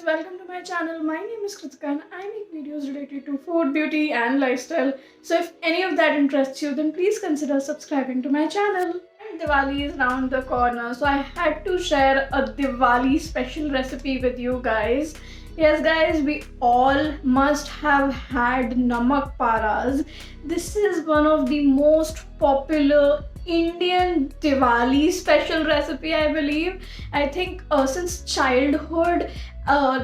welcome to my channel. My name is Kritika and I make videos related to food, beauty and lifestyle. So if any of that interests you, then please consider subscribing to my channel. And Diwali is around the corner, so I had to share a Diwali special recipe with you guys. Yes guys, we all must have had namak paras. This is one of the most popular Indian Diwali special recipe, I believe. I think since childhood,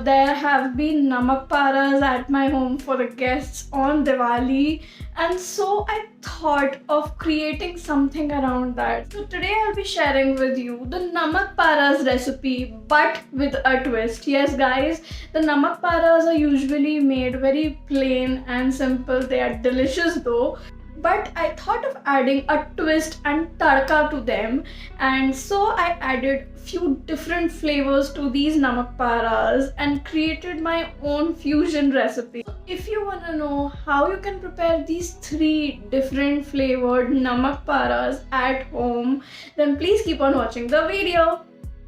there have been namak paras at my home for the guests on Diwali, and so I thought of creating something around that. So today I'll be sharing with you the namak paras recipe, but with a twist. Yes, guys, the namak paras are usually made very plain and simple. They are delicious though, but I thought of adding a twist and tadka to them, and so I added few different flavors to these namak paras and created my own fusion recipe. If you want to know how you can prepare these three different flavored namak paras at home, then please keep on watching the video.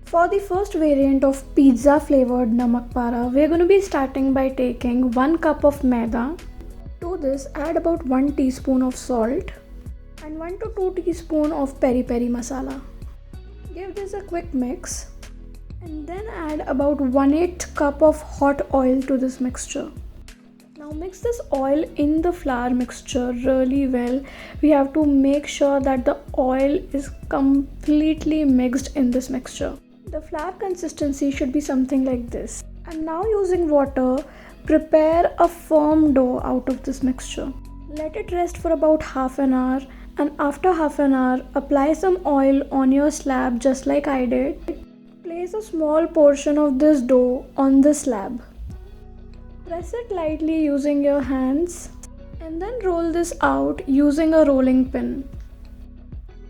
For the first variant of pizza flavored namak para, we're going to be starting by taking 1 cup of maida. To this, add about 1 teaspoon of salt and 1 to 2 teaspoon of peri peri masala. Give this a quick mix and then add about 1/8 cup of hot oil to this mixture. Now mix this oil in the flour mixture really well. We have to make sure that the oil is completely mixed in this mixture. The flour consistency should be something like this. And now using water, prepare a firm dough out of this mixture. Let it rest for about half an hour, and after half an hour, apply some oil on your slab just like I did. Place a small portion of this dough on the slab. Press it lightly using your hands and then roll this out using a rolling pin.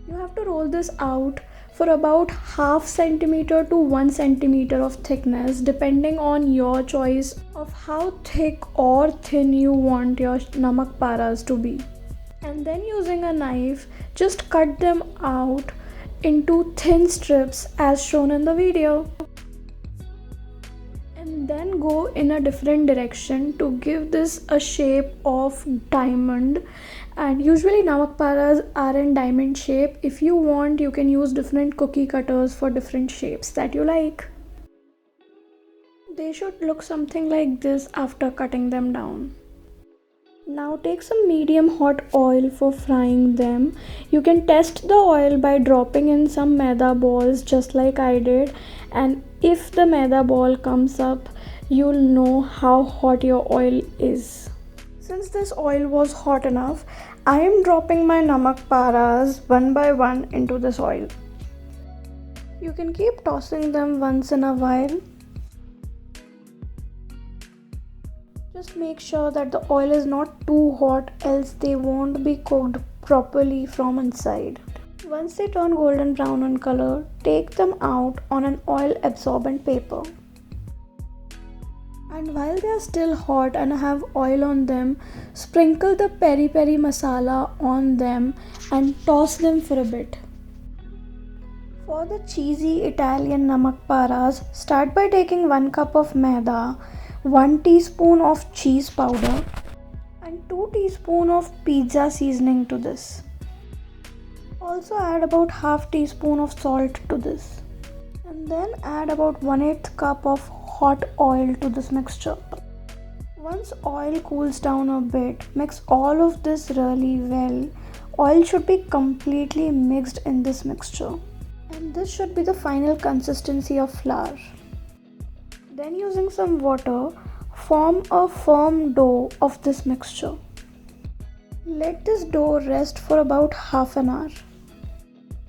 You have to roll this out for about half centimeter to 1 centimeter of thickness, depending on your choice of how thick or thin you want your namak paras to be. And then using a knife, just cut them out into thin strips as shown in the video. And then go in a different direction to give this a shape of diamond. And usually namak paras are in diamond shape. If you want, you can use different cookie cutters for different shapes that you like. They should look something like this after cutting them down. Now take some medium hot oil for frying them. You can test the oil by dropping in some maida balls just like I did, and if the maida ball comes up, you'll know how hot your oil is. Since this oil was hot enough, I am dropping my namak paras one by one into this oil. You can keep tossing them once in a while. Just make sure that the oil is not too hot, else they won't be cooked properly from inside. Once they turn golden brown in color, take them out on an oil absorbent paper. And while they are still hot and have oil on them, sprinkle the peri peri masala on them and toss them for a bit. For the cheesy Italian namak paras, start by taking 1 cup of maida, 1 teaspoon of cheese powder and 2 teaspoon of pizza seasoning to this. Also add about half teaspoon of salt to this. And then add about 1/8 cup of hot oil to this mixture. Once oil cools down a bit, mix all of this really well. Oil should be completely mixed in this mixture. And this should be the final consistency of flour. Then using some water, form a firm dough of this mixture. Let this dough rest for about half an hour.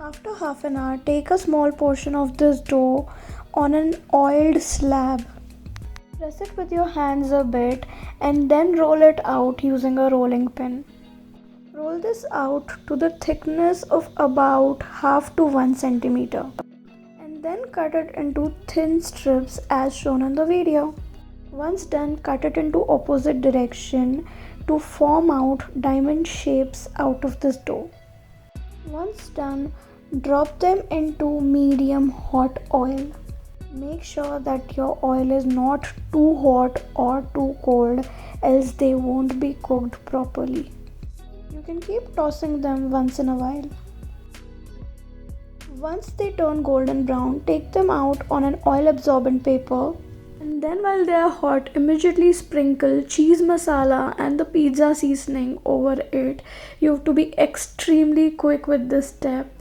After half an hour, take a small portion of this dough on an oiled slab. Press it with your hands a bit and then roll it out using a rolling pin. Roll this out to the thickness of about half to 1 centimeter. Then cut it into thin strips as shown in the video. Once done, cut it into opposite direction to form out diamond shapes out of this dough. Once done, drop them into medium hot oil. Make sure that your oil is not too hot or too cold, else they won't be cooked properly. You can keep tossing them once in a while. Once they turn golden brown, take them out on an oil absorbent paper, and then while they are hot, immediately sprinkle cheese masala and the pizza seasoning over it. You have to be extremely quick with this step.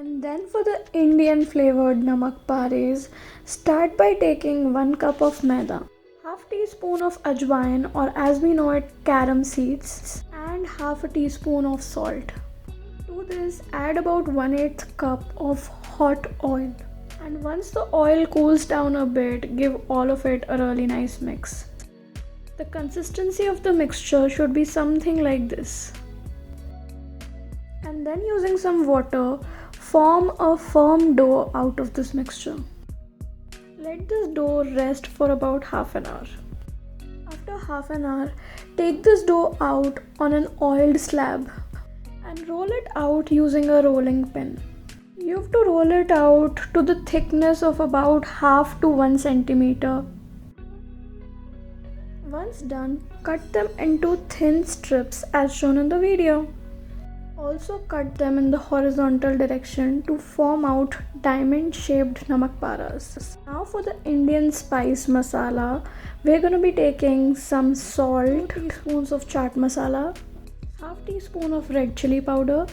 And then for the Indian flavored namak pares, start by taking 1 cup of maida, half teaspoon of ajwain, or as we know it, carom seeds, and half a teaspoon of salt. To this, add about 1/8 cup of hot oil. And once the oil cools down a bit, give all of it a really nice mix. The consistency of the mixture should be something like this. And then using some water, form a firm dough out of this mixture. Let this dough rest for about half an hour. After half an hour, take this dough out on an oiled slab and roll it out using a rolling pin. You have to roll it out to the thickness of about half to 1 centimeter. Once done, cut them into thin strips as shown in the video. Also cut them in the horizontal direction to form out diamond-shaped namak paras. Now for the Indian spice masala, we're going to be taking some salt, 2 teaspoons of chaat masala, half teaspoon of red chili powder,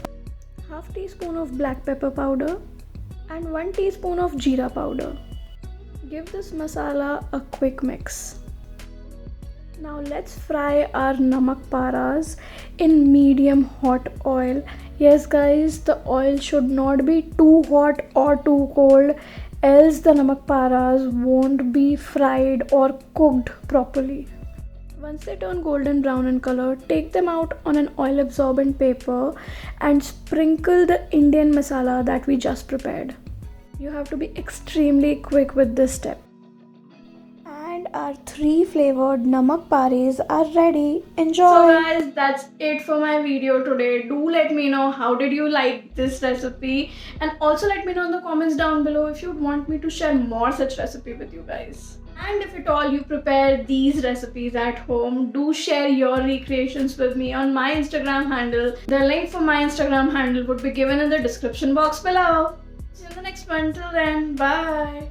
half teaspoon of black pepper powder, and 1 teaspoon of jeera powder. Give this masala a quick mix. Now let's fry our namak paras in medium hot oil. Yes guys, the oil should not be too hot or too cold, else the namak paras won't be fried or cooked properly. Once they turn golden brown in color, take them out on an oil absorbent paper and sprinkle the Indian masala that we just prepared. You have to be extremely quick with this step. And our 3 flavored namak pares are ready. Enjoy! So guys, that's it for my video today. Do let me know how did you like this recipe, and also let me know in the comments down below if you want me to share more such recipe with you guys. And if at all you prepare these recipes at home, do share your recreations with me on my Instagram handle. The link for my Instagram handle would be given in the description box below. See you in the next one. Till then, bye.